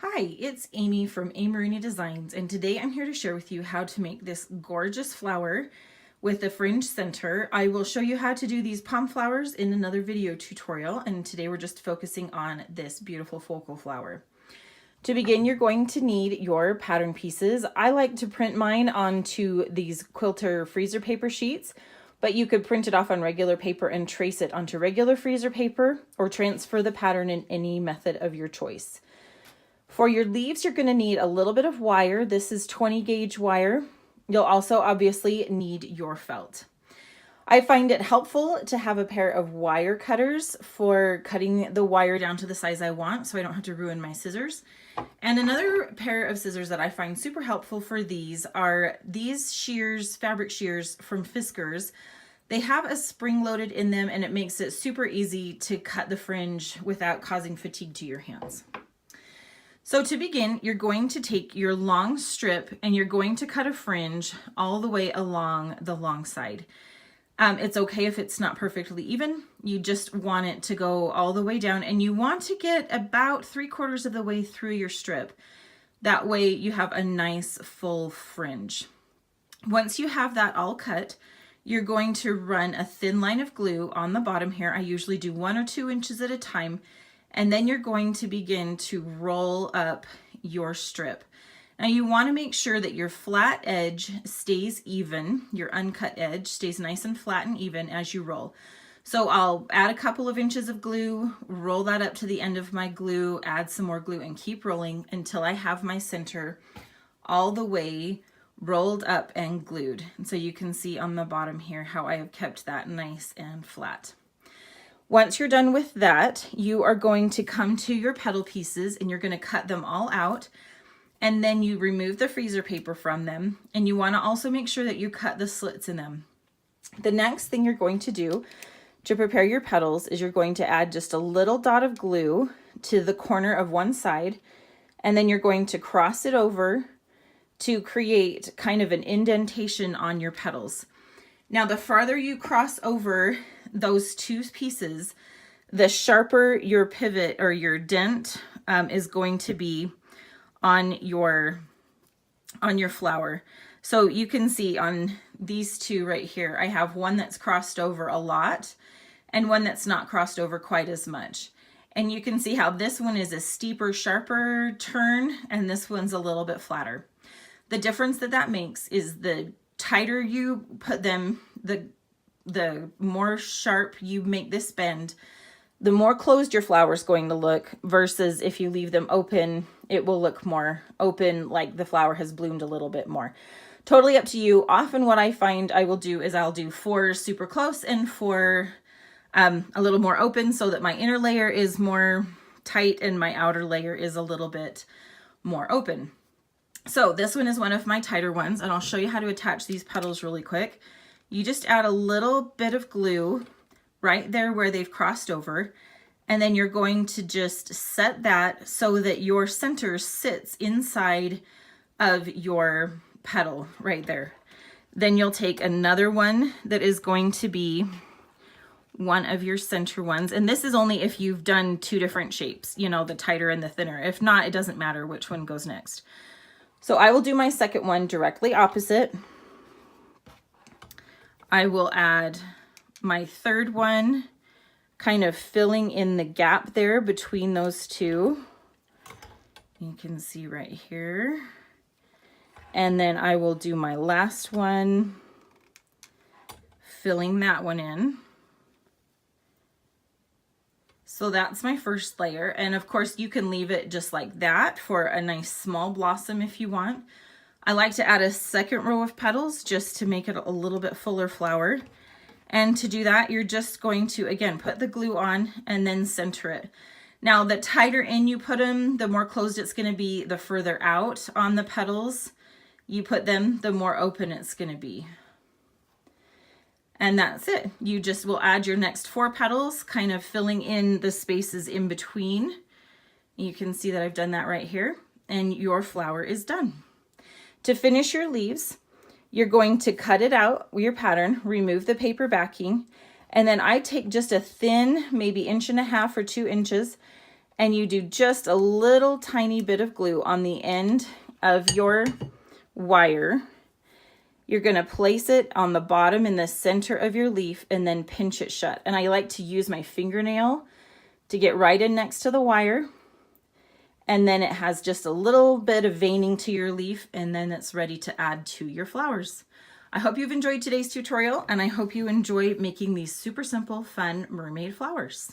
Hi, it's Amy from Amarina Designs, and today I'm here to share with you how to make this gorgeous flower with a fringe center. I will show you how to do these pom flowers in another video tutorial, and today we're just focusing on this beautiful focal flower. To begin, you're going to need your pattern pieces. I like to print mine onto these quilter freezer paper sheets, but you could print it off on regular paper and trace it onto regular freezer paper or transfer the pattern in any method of your choice. For your leaves, you're going to need a little bit of wire. This is 20 gauge wire. You'll also obviously need your felt. I find it helpful to have a pair of wire cutters for cutting the wire down to the size I want so I don't have to ruin my scissors. And another pair of scissors that I find super helpful for these are these shears, fabric shears from Fiskars. They have a spring loaded in them and it makes it super easy to cut the fringe without causing fatigue to your hands. So to begin, you're going to take your long strip and you're going to cut a fringe all the way along the long side. It's okay if it's not perfectly even. You just want it to go all the way down and you want to get about 3/4 of the way through your strip. That way you have a nice full fringe. Once you have that all cut, you're going to run a thin line of glue on the bottom here. I usually do 1 or 2 inches at a time. And then you're going to begin to roll up your strip. Now you want to make sure that your flat edge stays even, your uncut edge stays nice and flat and even as you roll. So I'll add a couple of inches of glue, roll that up to the end of my glue, add some more glue and keep rolling until I have my center all the way rolled up and glued. And so you can see on the bottom here how I have kept that nice and flat. Once you're done with that, you are going to come to your petal pieces and you're going to cut them all out. And then you remove the freezer paper from them. And you want to also make sure that you cut the slits in them. The next thing you're going to do to prepare your petals is you're going to add just a little dot of glue to the corner of one side. And then you're going to cross it over to create kind of an indentation on your petals. Now, the farther you cross over those two pieces, the sharper your pivot or your dent is going to be on your flower. So you can see on these two right here, I have one that's crossed over a lot and one that's not crossed over quite as much. And you can see how this one is a steeper, sharper turn and this one's a little bit flatter. The difference that makes is the tighter you put them, the more sharp you make this bend, the more closed your flower is going to look, versus if you leave them open, it will look more open, like the flower has bloomed a little bit more. Totally up to you. Often what I find I will do is I'll do 4 super close and 4 a little more open so that my inner layer is more tight and my outer layer is a little bit more open. So this one is one of my tighter ones, and I'll show you how to attach these petals really quick. You just add a little bit of glue right there where they've crossed over, and then you're going to just set that so that your center sits inside of your petal right there. Then you'll take another one that is going to be one of your center ones, and this is only if you've done 2 different shapes, you know, the tighter and the thinner. If not, it doesn't matter which one goes next. So I will do my second one directly opposite. I will add my third one, kind of filling in the gap there between those two. You can see right here. And then I will do my last one, filling that one in. So that's my first layer. And of course you can leave it just like that for a nice small blossom if you want. I like to add a second row of petals just to make it a little bit fuller flower. And to do that, you're just going to, again, put the glue on and then center it. Now, the tighter in you put them, the more closed it's going to be. The further out on the petals you put them, the more open it's going to be. And that's it. You just will add your next 4 petals, kind of filling in the spaces in between. You can see that I've done that right here, and your flower is done. To finish your leaves, you're going to cut it out with your pattern, remove the paper backing, and then I take just a thin, maybe 1.5 or 2 inches, and you do just a little tiny bit of glue on the end of your wire. You're going to place it on the bottom in the center of your leaf and then pinch it shut. And I like to use my fingernail to get right in next to the wire. And then it has just a little bit of veining to your leaf, and then it's ready to add to your flowers. I hope you've enjoyed today's tutorial, and I hope you enjoy making these super simple, fun mermaid flowers.